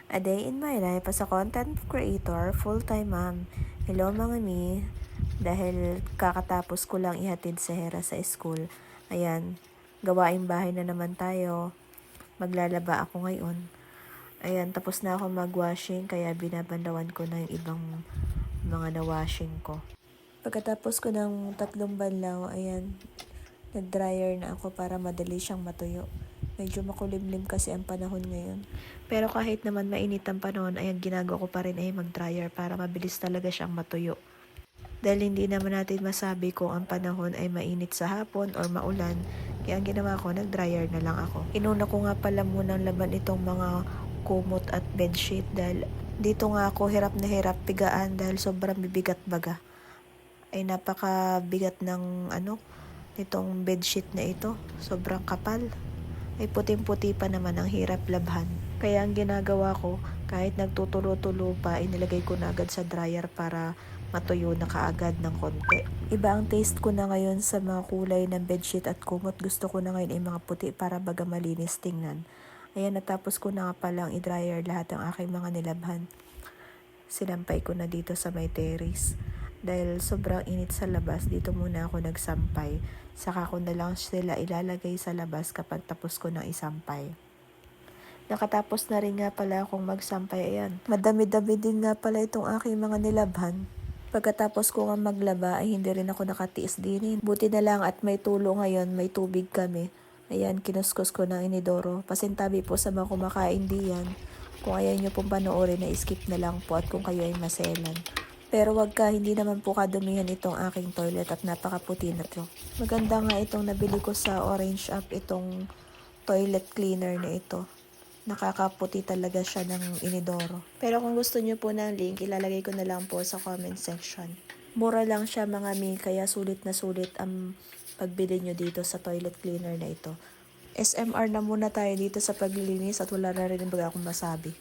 A day in my life as a content creator, full-time mom. Hello mga mi, dahil kakatapos ko lang ihatid si Hera sa school. Ayan, gawaing bahay na naman tayo. Maglalaba ako ngayon. Ayan, tapos na ako mag-washing kaya binabanlawan ko na yung ibang mga na-washing ko. Pagkatapos ko ng 3 banlaw, ayan, nag-dryer na ako para madali siyang matuyo. Medyo makulimlim kasi ang panahon ngayon. Pero kahit naman mainit ang panahon, ayan, ginagawa ko pa rin ay mag-dryer para mabilis talaga siyang matuyo. Dahil hindi naman natin masabi kung ang panahon ay mainit sa hapon or maulan, kaya ang ginawa ko, nag-dryer na lang ako. Inuna ko nga pala munang laban itong mga kumot at bedsheet dahil dito nga ako hirap na hirap pigaan dahil sobrang bibigat baga. Ay napakabigat ng nitong bedsheet na ito. Sobrang kapal. Ay puting-puti pa naman, ang hirap labhan. Kaya ang ginagawa ko, kahit nagtutulo-tulo pa, inilagay ko na agad sa dryer para matuyo na kaagad ng konti. Iba ang taste ko na ngayon sa mga kulay ng bedsheet at kumot. Gusto ko na ngayon ay mga puti para baga malinis tingnan. Ayan, natapos ko na nga palang i-dryer lahat ng aking mga nilabhan. Sinampay ko na dito sa may terrace. Dahil sobrang init sa labas, dito muna ako nagsampay. Saka ko na lang sila ilalagay sa labas kapag tapos ko ng isampay. Nakatapos na rin nga pala akong magsampay. Ayan, madami-dami din nga pala itong aking mga nilabhan. Pagkatapos ko nga maglaba ay hindi rin ako nakatiis din. Buti na lang at may tulo ngayon, may tubig kami. Ayan, kinuskus ko ng inidoro. Pasintabi po sa mga kumakain diyan. Kung ayaw nyo pong panoorin, na skip na lang po at kung kayo ay maselan. Pero wag ka, hindi naman po kadumihan itong aking toilet at napakaputi na to. Maganda nga itong nabili ko sa Orange App, itong toilet cleaner na ito. Nakakaputi talaga siya ng inidoro. Pero kung gusto nyo po ng link, ilalagay ko na lang po sa comment section. Mura lang siya mga mi, kaya sulit na sulit ang pagbili nyo dito sa toilet cleaner na ito. SMR na muna tayo dito sa paglilinis at wala na rin baga akong masabi.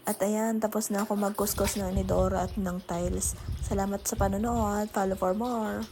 At ayan, tapos na ako magkuskus ng inidoro at ng tiles. Salamat sa panonood. Follow for more.